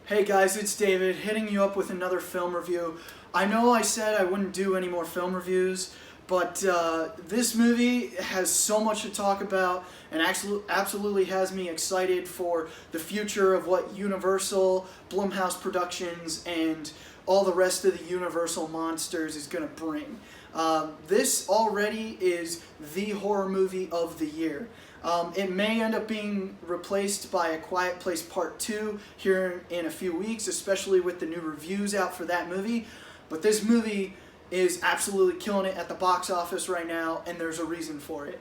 Hey guys, it's David hitting you up with another film review. I know I said I wouldn't do any more film reviews, but this movie has so much to talk about and absolutely has me excited for the future of what Universal, Blumhouse Productions, and all the rest of the Universal monsters is going to bring. This already is the horror movie of the year. It may end up being replaced by A Quiet Place Part 2 here in a few weeks, especially with the new reviews out for that movie. But this movie is absolutely killing it at the box office right now, and there's a reason for it.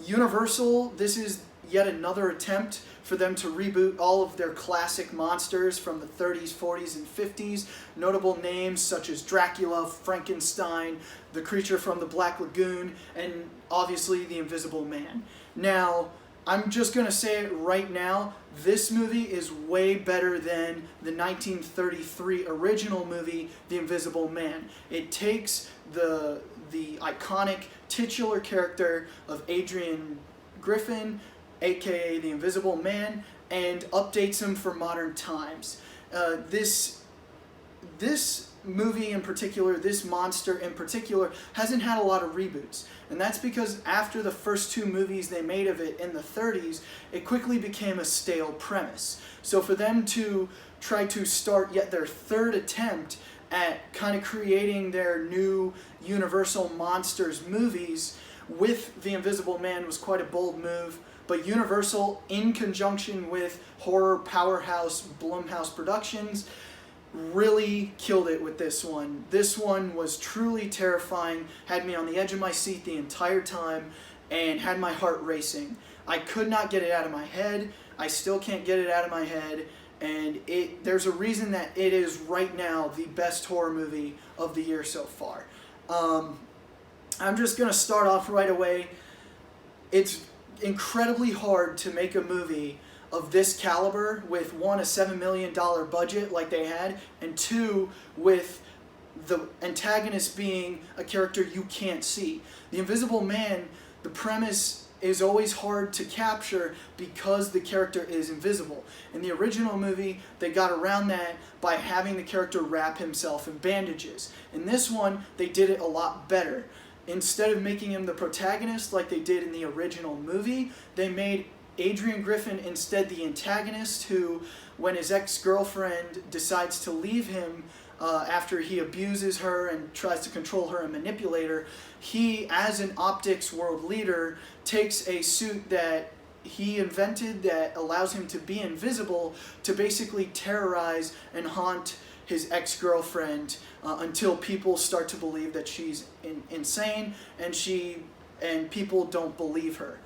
Universal, this is yet another attempt for them to reboot all of their classic monsters from the 30s, 40s, and 50s. Notable names such as Dracula, Frankenstein, the creature from the Black Lagoon, and obviously the Invisible Man. Now, I'm just going to say it right now, this movie is way better than the 1933 original movie, The Invisible Man. It takes the iconic titular character of Adrian Griffin, aka The Invisible Man, and updates him for modern times. This movie in particular, this monster in particular, hasn't had a lot of reboots. And that's because after the first two movies they made of it in the 30s, it quickly became a stale premise. So for them to try to start yet their third attempt at kind of creating their new Universal Monsters movies with The Invisible Man was quite a bold move. But Universal, in conjunction with horror powerhouse Blumhouse Productions, really killed it with this one. This one was truly terrifying, had me on the edge of my seat the entire time, and had my heart racing. I could not get it out of my head. I still can't get it out of my head, and there's a reason that it is right now the best horror movie of the year so far. I'm just going to start off right away. It's incredibly hard to make a movie of this caliber with, one, a $7 million budget like they had, and two, with the antagonist being a character you can't see. The Invisible Man, the premise is always hard to capture because the character is invisible. In the original movie, they got around that by having the character wrap himself in bandages. In this one, they did it a lot better. Instead of making him the protagonist like they did in the original movie, they made Adrian Griffin instead the antagonist, who, when his ex-girlfriend decides to leave him after he abuses her and tries to control her and manipulate her, he, as an optics world leader, takes a suit that he invented that allows him to be invisible to basically terrorize and haunt his ex-girlfriend until people start to believe that she's insane and people don't believe her.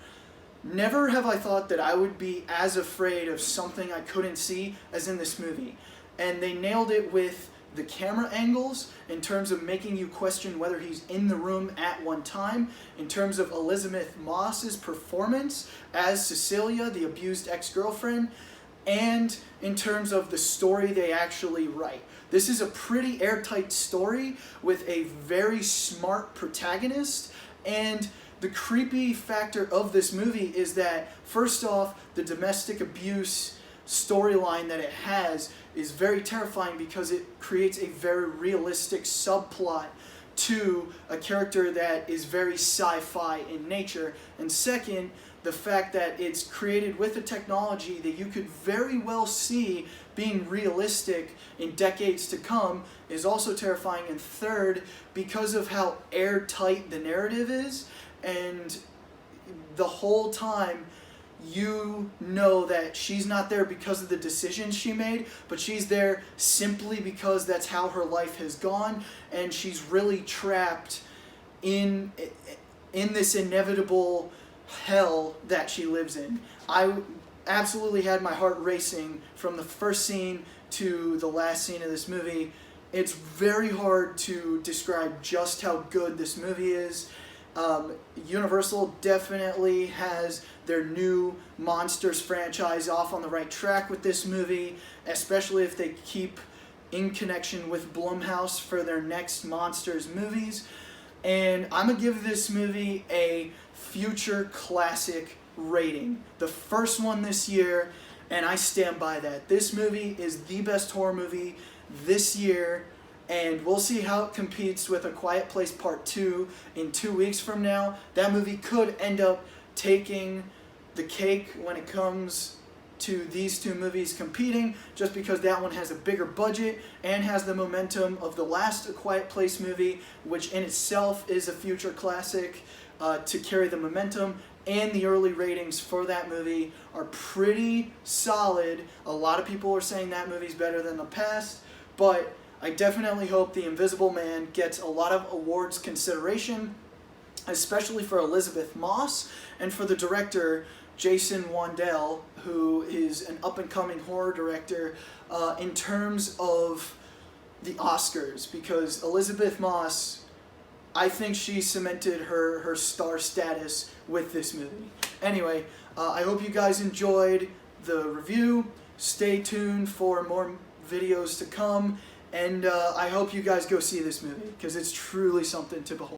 Never have I thought that I would be as afraid of something I couldn't see as in this movie. And they nailed it with the camera angles in terms of making you question whether he's in the room at one time, in terms of Elizabeth Moss's performance as Cecilia, the abused ex-girlfriend, and in terms of the story they actually write. This is a pretty airtight story with a very smart protagonist, and the creepy factor of this movie is that, first off, the domestic abuse storyline that it has is very terrifying because it creates a very realistic subplot to a character that is very sci-fi in nature. And second, the fact that it's created with a technology that you could very well see being realistic in decades to come is also terrifying. And third, because of how airtight the narrative is, and the whole time you know that she's not there because of the decisions she made, but she's there simply because that's how her life has gone, and she's really trapped in this inevitable hell that she lives in. I absolutely had my heart racing from the first scene to the last scene of this movie. It's very hard to describe just how good this movie is. Universal definitely has their new Monsters franchise off on the right track with this movie, especially if they keep in connection with Blumhouse for their next Monsters movies. And I'm going to give this movie a future classic rating. The first one this year, and I stand by that. This movie is the best horror movie this year, and we'll see how it competes with A Quiet Place Part 2 in 2 weeks from now. That movie could end up taking the cake when it comes to these two movies competing, just because that one has a bigger budget and has the momentum of the last A Quiet Place movie, which in itself is a future classic, to carry the momentum. And the early ratings for that movie are pretty solid. A lot of people are saying that movie's better than the past, but I definitely hope The Invisible Man gets a lot of awards consideration, especially for Elizabeth Moss and for the director Jason Wandel, who is an up-and-coming horror director, in terms of the Oscars, because Elizabeth Moss, I think she cemented her star status with this movie. Anyway, I hope you guys enjoyed the review. Stay tuned for more videos to come, and I hope you guys go see this movie, because it's truly something to behold.